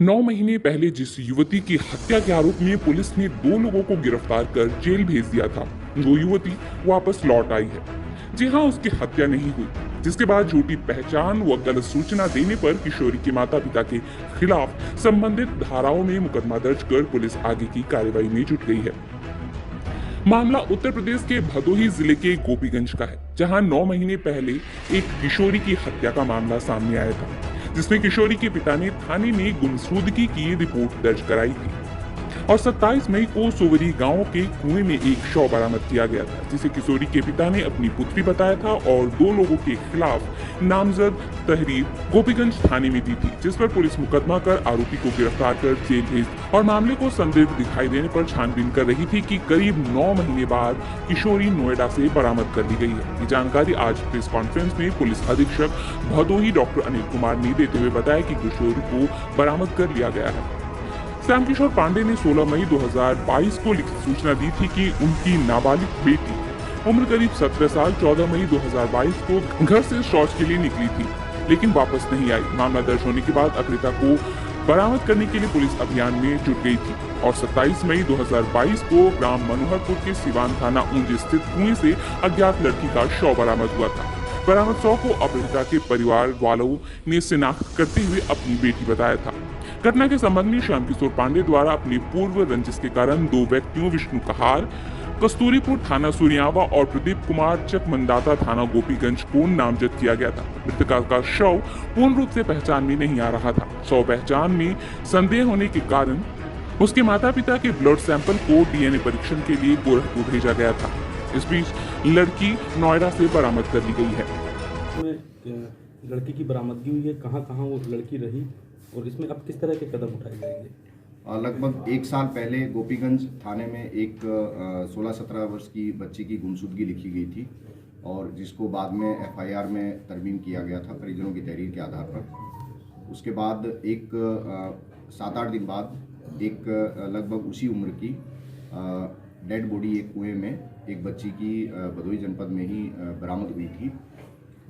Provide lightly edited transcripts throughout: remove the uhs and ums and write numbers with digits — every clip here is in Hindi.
9 महीने पहले जिस युवती की हत्या के आरोप में पुलिस ने 2 लोगों को गिरफ्तार कर जेल भेज दिया था, वो युवती वापस लौट आई है। जी हाँ, उसकी हत्या नहीं हुई, जिसके बाद झूठी पहचान व गलत सूचना देने पर किशोरी के माता पिता के खिलाफ संबंधित धाराओं में मुकदमा दर्ज कर पुलिस आगे की कार्रवाई में जुट गई है। मामला उत्तर प्रदेश के भदोही जिले के गोपीगंज का है, जहां 9 महीने पहले एक किशोरी की हत्या का मामला सामने आया था, जिसमें किशोरी के पिता ने थाने में गुमशुदगी की रिपोर्ट दर्ज कराई थी और 27 मई को सोवरी गांव के कुएं में एक शव बरामद किया गया था, जिसे किशोरी के पिता ने अपनी पुत्री बताया था और 2 लोगों के खिलाफ नामजद तहरीर गोपीगंज थाने में दी थी, जिस पर पुलिस मुकदमा कर आरोपी को गिरफ्तार कर जेल भेज और मामले को संदिग्ध दिखाई देने पर छानबीन कर रही थी कि करीब 9 महीने बाद किशोरी नोएडा से बरामद कर ली गई है। ये जानकारी आज प्रेस कॉन्फ्रेंस में पुलिस अधीक्षक भदोही डॉक्टर अनिल कुमार ने देते हुए बताया कि किशोरी को बरामद कर लिया गया है। श्याम किशोर पांडे ने 16 मई 2022 को लिखित सूचना दी थी कि उनकी नाबालिग बेटी उम्र करीब 17 साल 14 मई 2022 को घर से शौच के लिए निकली थी, लेकिन वापस नहीं आई। मामला दर्ज होने के बाद अकृता को बरामद करने के लिए पुलिस अभियान में जुट गई थी और 27 मई 2022 को ग्राम मनोहरपुर के सिवान थाना ऊंज स्थित कुएं से अज्ञात लड़की का शव बरामद हुआ था। बरामद शव को अपहृता के परिवार वालों ने शिनाख्त करते हुए अपनी बेटी बताया था। घटना के संबंध में श्याम किशोर पांडे द्वारा अपनी पूर्व रंजिश के कारण 2 व्यक्तियों विष्णु कहार कस्तूरीपुर थाना सूर्यावा और प्रदीप कुमार चकमंदाता थाना गोपीगंज को नामजद किया गया था। मृतका का शव पूर्ण रूप से पहचान में नहीं आ रहा था। शव पहचान में संदेह होने के कारण उसके माता पिता के ब्लड सैंपल को डीएनए परीक्षण के लिए गोरखपुर भेजा गया था। इस बीच लड़की नोएडा से बरामद कर ली गई है। लड़की की बरामदगी हुई है, कहाँ कहाँ वो लड़की रही और इसमें अब किस तरह के कदम उठाए जाएंगे? लगभग 1 साल पहले गोपीगंज थाने में एक 16-17 वर्ष की बच्ची की गुमशुदगी लिखी गई थी और जिसको बाद में एफआईआर में तरमीम किया गया था परिजनों की तहरीर के आधार पर। उसके बाद एक 7-8 दिन बाद एक लगभग उसी उम्र की डेड बॉडी एक कुएं में एक बच्ची की भदोही जनपद में ही बरामद हुई थी।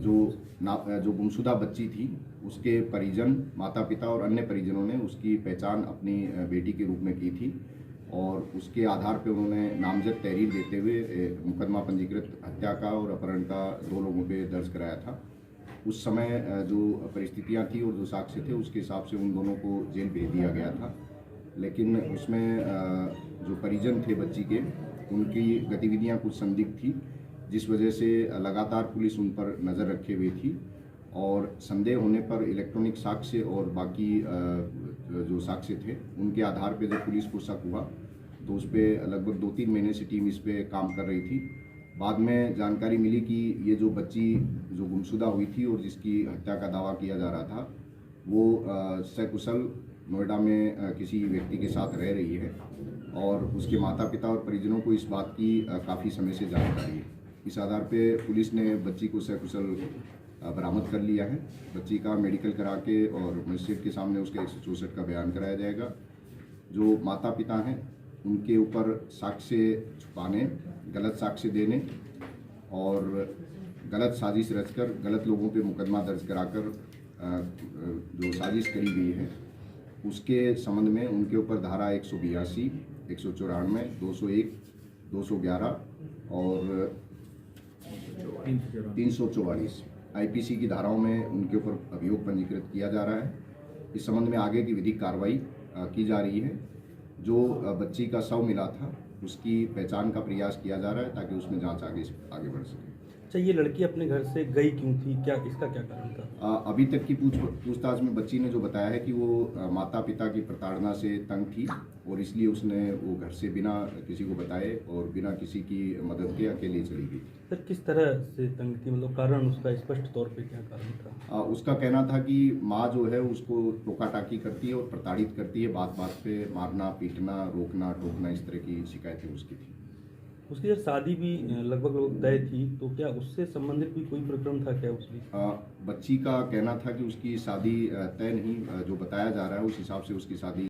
जो गुमशुदा बच्ची थी उसके परिजन, माता पिता और अन्य परिजनों ने उसकी पहचान अपनी बेटी के रूप में की थी और उसके आधार पर उन्होंने नामजद तहरीर देते हुए मुकदमा पंजीकृत हत्या का और अपहरण का 2 लोगों पे दर्ज कराया था। उस समय जो परिस्थितियां थी और जो साक्ष्य थे उसके हिसाब से उन दोनों को जेल भेज दिया गया था, लेकिन उसमें जो परिजन थे बच्ची के उनकी गतिविधियां कुछ संदिग्ध थी, जिस वजह से लगातार पुलिस उन पर नज़र रखे हुए थी और संदेह होने पर इलेक्ट्रॉनिक साक्ष्य और बाकी जो साक्ष्य थे उनके आधार पर जब पुलिस को शक हुआ तो उस पर लगभग 2-3 महीने से टीम इस पर काम कर रही थी। बाद में जानकारी मिली कि ये जो बच्ची जो गुमशुदा हुई थी और जिसकी हत्या का दावा किया जा रहा था वो सकुशल नोएडा में किसी व्यक्ति के साथ रह रही है और उसके माता पिता और परिजनों को इस बात की काफ़ी समय से जानकारी है। इस आधार पे पुलिस ने बच्ची को सकुशल बरामद कर लिया है। बच्ची का मेडिकल करा के और मजिस्ट्रेट के सामने उसके 164 का बयान कराया जाएगा। जो माता पिता हैं उनके ऊपर साक्ष्य छुपाने, गलत साक्ष्य देने और गलत साजिश रचकर गलत लोगों पे मुकदमा दर्ज कराकर जो साजिश करी गई है उसके संबंध में उनके ऊपर धारा 182, 194, 201, 211 और 344 आईपीसी की धाराओं में उनके ऊपर अभियोग पंजीकृत किया जा रहा है। इस संबंध में आगे की विधिक कार्रवाई की जा रही है। जो बच्ची का शव मिला था उसकी पहचान का प्रयास किया जा रहा है ताकि उसमें जांच आगे बढ़ सके। अच्छा, ये लड़की अपने घर से गई क्यों थी, क्या इसका क्या कारण था? अभी तक की पूछताछ में बच्ची ने जो बताया है कि वो माता पिता की प्रताड़ना से तंग थी और इसलिए उसने वो घर से बिना किसी को बताए और बिना किसी की मदद के अकेले चली गई। सर, किस तरह से तंग थी, मतलब कारण उसका स्पष्ट तौर पे क्या कारण था? उसका कहना था कि माँ जो है उसको टोका टाकी करती है और प्रताड़ित करती है, बात बात पे मारना, पीटना, रोकना, टोकना, इस तरह की शिकायतें उसकी थी। उसकी जब शादी भी लगभग तय थी तो क्या उससे संबंधित भी कोई प्रकरण था क्या उसकी? बच्ची का कहना था कि उसकी शादी तय नहीं, जो बताया जा रहा है उस हिसाब से उसकी शादी